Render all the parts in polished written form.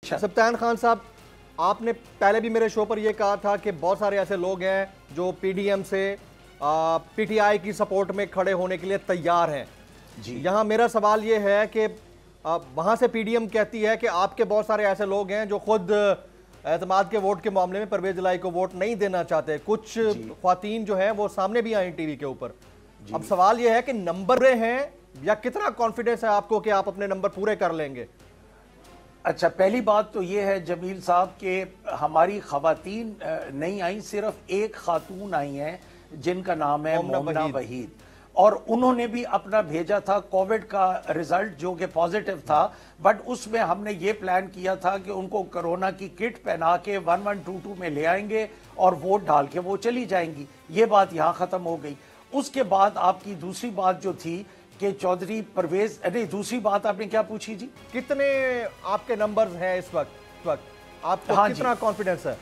سبطین خان صاحب، آپ نے پہلے بھی میرے شو پر یہ کہا تھا کہ بہت سارے ایسے لوگ ہیں جو پی ڈی ایم سے پی ٹی آئی کی سپورٹ میں کھڑے ہونے کے لیے تیار ہیں. یہاں میرا سوال یہ ہے کہ وہاں سے پی ڈی ایم کہتی ہے کہ آپ کے بہت سارے ایسے لوگ ہیں جو خود اعتماد کے ووٹ کے معاملے میں پرویز الہی کو ووٹ نہیں دینا چاہتے. کچھ خواتین جو ہیں وہ سامنے بھی آئیں ٹی وی کے اوپر. اب سوال یہ ہے کہ نمبر ہیں یا کتنا کانفیڈنس ہے آپ کو کہ آپ اپنے نمبر پورے کر لیں گے؟ اچھا، پہلی بات تو یہ ہے جمیل صاحب کہ ہماری خواتین نہیں آئیں، صرف ایک خاتون آئی ہیں جن کا نام ہے مومنہ وحید، اور انہوں نے بھی اپنا بھیجا تھا کووڈ کا رزلٹ جو کہ پازیٹیو تھا، بٹ اس میں ہم نے یہ پلان کیا تھا کہ ان کو کرونا کی کٹ پہنا کے 1122 میں لے آئیں گے اور ووٹ ڈال کے وہ چلی جائیں گی. یہ بات یہاں ختم ہو گئی. اس کے بعد آپ کی دوسری بات جو تھی کہ چودھری پرویز، دوسری بات آپ نے کیا پوچھی جی؟ کتنے آپ کے نمبرز ہیں اس وقت آپ کو کتنا کانفیڈنس ہے؟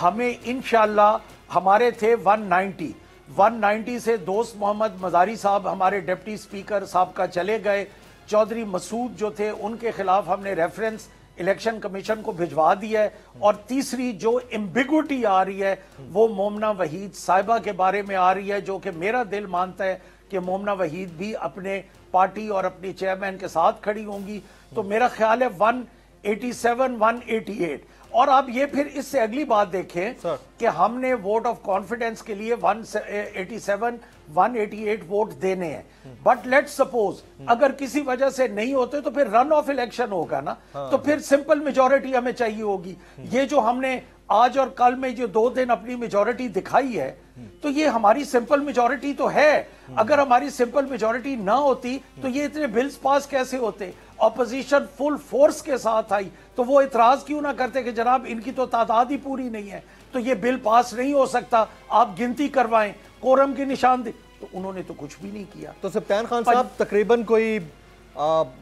ہمیں انشاءاللہ ہمارے تھے 190 سے دوست محمد مزاری صاحب ہمارے ڈپٹی سپیکر صاحب کا چلے گئے. چودھری مسعود جو تھے ان کے خلاف ہم نے ریفرنس الیکشن کمیشن کو بھجوا دیا ہے. اور تیسری جو ایمبیگوٹی آ رہی ہے وہ مومنہ وحید صاحبہ کے بارے میں آ رہی ہے، جو کہ میرا دل مانتا ہے کہ مومنہ وحید بھی اپنے پارٹی اور اپنی چیئرمین کے ساتھ کھڑی ہوں گی. تو میرا خیال ہے 187 188. اور آپ یہ پھر اس سے اگلی بات دیکھیں کہ ہم نے ووٹ آف کانفیڈنس کے لیے 187 188 ووٹ دینے ہیں. بٹ لیٹ سپوز اگر کسی وجہ سے نہیں ہوتے تو پھر رن آف الیکشن ہوگا نا، تو پھر سمپل میجورٹی ہمیں چاہیے ہوگی. یہ جو ہم نے آج اور کل میں جو 2 دن اپنی میجورٹی دکھائی ہے تو یہ ہماری سمپل میجورٹی تو ہے. اگر ہماری سمپل میجورٹی نہ ہوتی تو یہ اتنے بلز پاس کیسے ہوتے؟ اپوزیشن فل فورس کے ساتھ آئی تو وہ اعتراض کیوں نہ کرتے کہ جناب ان کی تو تعداد ہی پوری نہیں ہے تو یہ بل پاس نہیں ہو سکتا، آپ گنتی کروائیں، کورم کی نشاندہی. تو انہوں نے تو کچھ بھی نہیں کیا. تو سبطین خان صاحب، تقریباً کوئی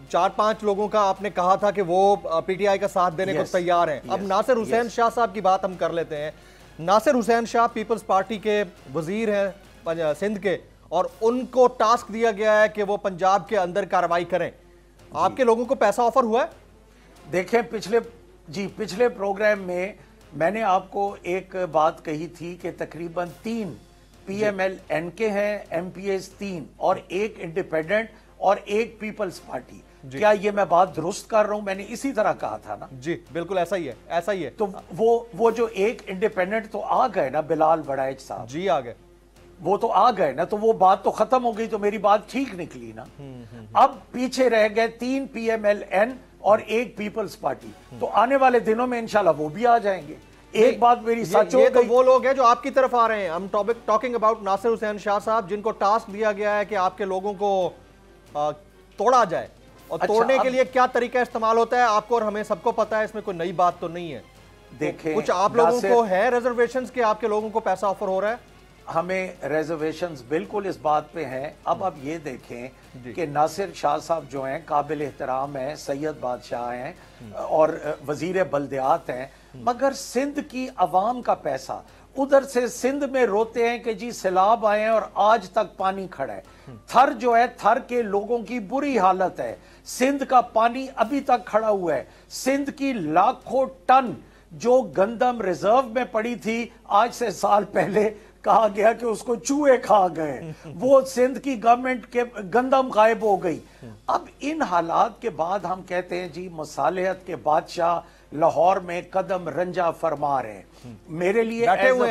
4-5 لوگوں کا آپ نے کہا تھا کہ وہ پی ٹی آئی کا ساتھ دینے کو تیار ہیں. اب ناصر حسین شاہ صاحب کی بات ہم کر لیتے ہیں. ناصر حسین شاہ پیپلز پارٹی کے وزیر ہیں سندھ کے، اور ان کو ٹاسک دیا گیا ہے کہ وہ پنجاب کے اندر کارروائی کریں. آپ کے لوگوں کو پیسہ آفر ہوا ہے؟ دیکھیں پچھلے پروگرام میں نے آپ کو ایک بات کہی تھی کہ تقریباً 3 پی ایم ایل این کے ہیں، ایم پی ایز 3 اور 1 انڈیپینڈنٹ اور 1 پیپلز پارٹی. کیا یہ میں بات درست کر رہا ہوں؟ میں نے اسی طرح کہا تھا نا. جی بالکل ایسا ہی ہے. تو وہ جو 1 انڈیپینڈنٹ تو آ گئے نا، بلال بڑائچ صاحب جی آ گئے، وہ تو آ گئے نا، تو وہ بات تو ختم ہو گئی، تو میری بات ٹھیک نکلی نا. اب پیچھے رہ گئے 3 پی ایم ایل این اور 1 پیپلز پارٹی. تو آنے والے دنوں میں انشاءاللہ وہ بھی آ جائیں گے. ایک بات میری سچ ہو گئی. یہ تو وہ لوگ ہیں جو آپ کی طرف آ رہے ہیں. ہم ٹاکنگ اباؤٹ ناصر حسین شاہ صاحب، جن کو ٹاسک دیا گیا ہے کہ آپ کے لوگوں کو توڑا جائے. اور توڑنے کے لیے کیا طریقہ استعمال ہوتا ہے آپ کو اور ہمیں سب کو پتا ہے، اس میں کوئی نئی بات تو نہیں ہے. دیکھیں کچھ آپ لوگوں کو ہے ریزرویشنز کہ آپ کے لوگوں کو پیسہ آفر ہو رہا ہے؟ ہمیں ریزرویشنز بالکل اس بات پہ ہیں. اب آپ یہ دیکھیں کہ ناصر شاہ صاحب جو ہیں قابل احترام ہیں، سید بادشاہ ہیں اور وزیر بلدیات ہیں، مگر سندھ کی عوام کا پیسہ ادھر سے سندھ میں روتے ہیں کہ جی سیلاب آئے ہیں اور آج تک پانی کھڑا ہے. تھر جو ہے، تھر کے لوگوں کی بری حالت ہے. سندھ کا پانی ابھی تک کھڑا ہوا ہے. سندھ کی لاکھوں ٹن جو گندم ریزرو میں پڑی تھی، آج سے سال پہلے کہا گیا کہ اس کو چوہے کھا گئے. وہ سندھ کی گورنمنٹ کے گندم غائب ہو گئی. اب ان حالات کے بعد ہم کہتے ہیں جی مصالحت کے بادشاہ لاہور میں قدم رنجہ فرما رہے ہیں. میرے لیے بیٹھے ہوئے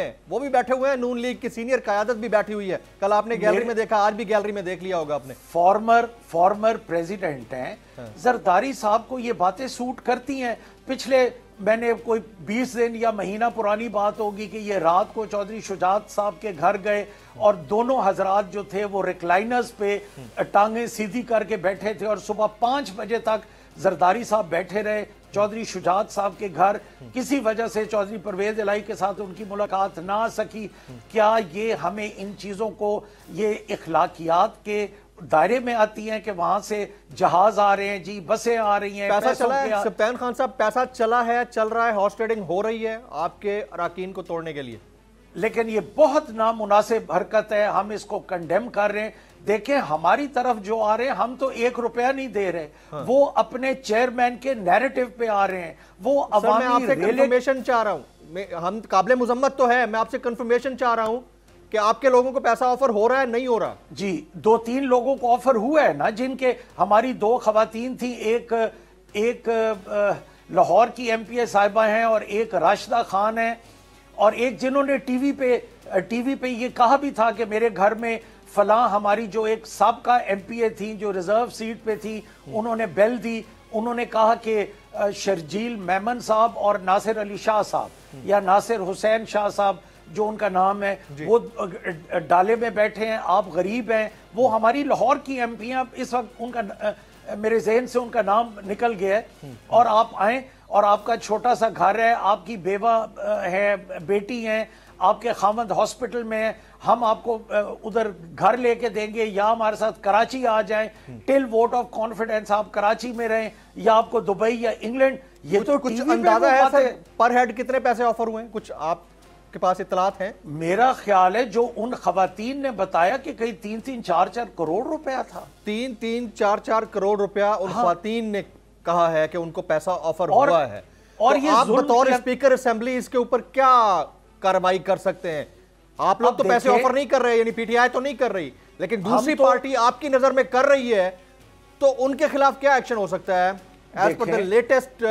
ہیں، وہ بھی بیٹھے ہوئے ہیں، نون لیگ کی سینئر قیادت بھی بیٹھی ہوئی ہے. کل آپ نے گیلری میں دیکھا، آج بھی گیلری میں دیکھ لیا ہوگا آپ نے. فارمر پریزیڈنٹ ہیں زرداری صاحب کو یہ باتیں سوٹ کرتی ہیں. پچھلے میں نے کوئی 20 دن یا مہینہ پرانی بات ہوگی کہ یہ رات کو چودھری شجاعت صاحب کے گھر گئے اور دونوں حضرات جو تھے وہ ریکلائنرز پہ ٹانگیں سیدھی کر کے بیٹھے تھے اور صبح 5 بجے تک زرداری صاحب بیٹھے رہے چودھری شجاعت صاحب کے گھر. کسی وجہ سے چودھری پرویز الہی کے ساتھ ان کی ملاقات نہ آ سکی. کیا یہ ہمیں ان چیزوں کو، یہ اخلاقیات کے دائرے میں آتی ہیں کہ وہاں سے جہاز آ رہے ہیں جی، بسیں آ رہی ہیں، پیسہ چلا ہے؟ سبطین خان صاحب، پیسہ چلا ہے، چل رہا ہے، ہارس ٹریڈنگ ہو رہی ہے آپ کے اراکین کو توڑنے کے لیے؟ لیکن یہ بہت نامناسب حرکت ہے, ہم اس کو کنڈیم کر رہے ہیں. دیکھیں ہماری طرف جو آ رہے ہیں, ہم تو 1 روپیہ نہیں دے رہے, وہ اپنے چیئرمین کے نیریٹو پہ آ رہے ہیں. وہ عوامی میں آپ سے کنفرمیشن چاہ رہا ہوں, ہم قابل مذمت تو ہے, میں آپ سے کنفرمیشن چاہ رہا ہوں کہ آپ کے لوگوں کو پیسہ آفر ہو رہا ہے نہیں ہو رہا؟ جی 2-3 لوگوں کو آفر ہوا ہے نا, جن کے ہماری 2 خواتین تھیں, ایک لاہور کی ایم پی اے صاحبہ ہیں اور ایک راشدہ خان ہیں, اور ایک جنہوں نے ٹی وی پہ یہ کہا بھی تھا کہ میرے گھر میں فلاں ہماری جو ایک سابقہ ایم پی اے تھیں جو ریزرو سیٹ پہ تھی, انہوں نے بیل دی. انہوں نے کہا کہ شرجیل میمن صاحب اور ناصر علی شاہ صاحب یا ناصر حسین شاہ صاحب جو ان کا نام ہے, وہ ڈالے میں بیٹھے ہیں, آپ غریب ہیں. وہ ہماری لاہور کی ایم پی ہیں, اس وقت ان کا میرے ذہن سے ان کا نام نکل گیا ہے, اور آپ آئیں اور آپ کا چھوٹا سا گھر ہے, آپ کی بیوہ ہے, بیٹی ہیں, آپ کے خامد ہاسپٹل میں ہیں, ہم آپ کو ادھر گھر لے کے دیں گے, یا ہمارے ساتھ کراچی آ جائیں, ٹل ووٹ آف کانفیڈنس آپ کراچی میں رہیں, یا آپ کو دبئی یا انگلینڈ. یہ تو کچھ اندازہ ہے سر پر ہیڈ کتنے پیسے آفر ہوئے ہیں, کچھ آپ کے پاس اطلاعات ہیں؟ میرا خیال ہے جو ان خواتین نے بتایا کہ کہیں 3-4 کروڑ روپیہ تھا. 3-4 کروڑ روپیہ ان خواتین نے کہا ہے کہ ان کو پیسہ آفر ہوا ہے. اور یہ آپ بطور اسپیکر اسمبلی اس کے اوپر کیا کارروائی کر سکتے ہیں؟ آپ لوگ تو پیسے آفر نہیں کر رہے, یعنی پی ٹی آئی تو نہیں کر رہی, لیکن دوسری پارٹی آپ کی نظر میں کر رہی ہے, تو ان کے خلاف کیا ایکشن ہو سکتا ہے ایز پر دی لیٹسٹ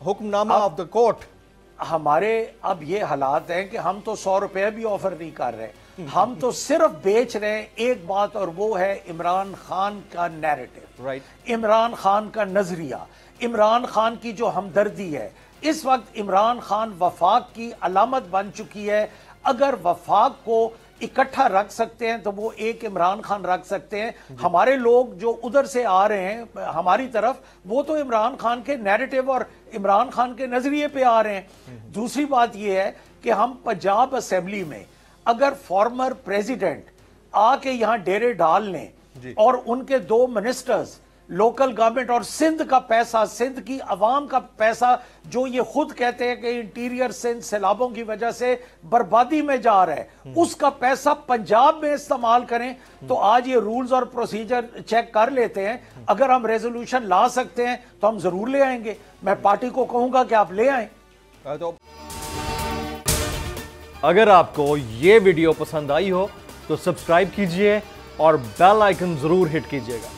حکم نامہ آف دا کورٹ؟ ہمارے اب یہ حالات ہیں کہ ہم تو 100 روپے بھی آفر نہیں کر رہے, ہم تو صرف بیچ رہے ہیں ایک بات, اور وہ ہے عمران خان کا نیریٹو, عمران خان کا نظریہ, عمران خان کی جو ہمدردی ہے. اس وقت عمران خان وفاق کی علامت بن چکی ہے. اگر وفاق کو اکٹھا رکھ سکتے ہیں تو وہ ایک عمران خان رکھ سکتے ہیں. ہمارے لوگ جو ادھر سے آ رہے ہیں ہماری طرف, وہ تو عمران خان کے نیریٹو اور عمران خان کے نظریے پہ آ رہے ہیں. دوسری بات یہ ہے کہ ہم پنجاب اسمبلی میں اگر فارمر پریزیڈنٹ آ کے یہاں ڈیرے ڈال لیں, اور ان کے 2 منسٹرز لوکل گورنمنٹ اور سندھ کا پیسہ, سندھ کی عوام کا پیسہ, جو یہ خود کہتے ہیں کہ انٹیریئر سندھ سیلابوں کی وجہ سے بربادی میں جا رہا ہے, اس کا پیسہ پنجاب میں استعمال کریں. تو آج یہ رولز اور پروسیجر چیک کر لیتے ہیں, اگر ہم ریزولوشن لا سکتے ہیں تو ہم ضرور لے آئیں گے. میں پارٹی کو کہوں گا کہ آپ لے آئیں. اگر آپ کو یہ ویڈیو پسند آئی ہو تو سبسکرائب کیجئے اور بیل آئیکن ضرور ہٹ کیجئے گا.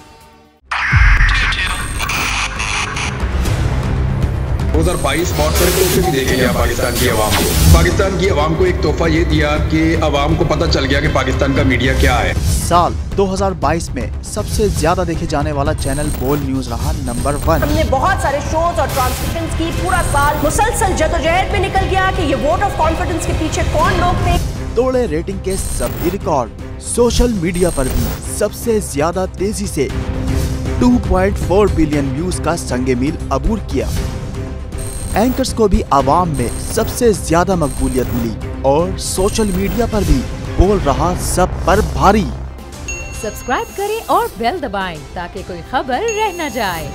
2022 بہت سارے تحفے بھی دیکھے گیا پاکستان کی عوام کو. پاکستان کی عوام کو ایک تحفہ یہ دیا کہ عوام کو پتہ چل گیا کہ پاکستان کا میڈیا کیا ہے. سال 2022 میں سب سے زیادہ دیکھے جانے والا چینل بول نیوز رہا نمبر 1. ہم نے بہت سارے شوز اور ٹرانسمیشنز کی, پورا سال مسلسل جدوجہد میں نکل گیا کہ یہ ووٹ آف کانفیڈنس کے پیچھے کون لوگ تھے. توڑے ریٹنگ کے سبھی ریکارڈ. سوشل میڈیا پر بھی سب سے زیادہ تیزی سے 2.4 بلین ویوز کا سنگ میل عبور کیا. اینکرز کو بھی عوام میں سب سے زیادہ مقبولیت ملی, اور سوشل میڈیا پر بھی بول رہا سب پر بھاری. سبسکرائب کریں اور بیل دبائیں تاکہ کوئی خبر رہ نہ جائے.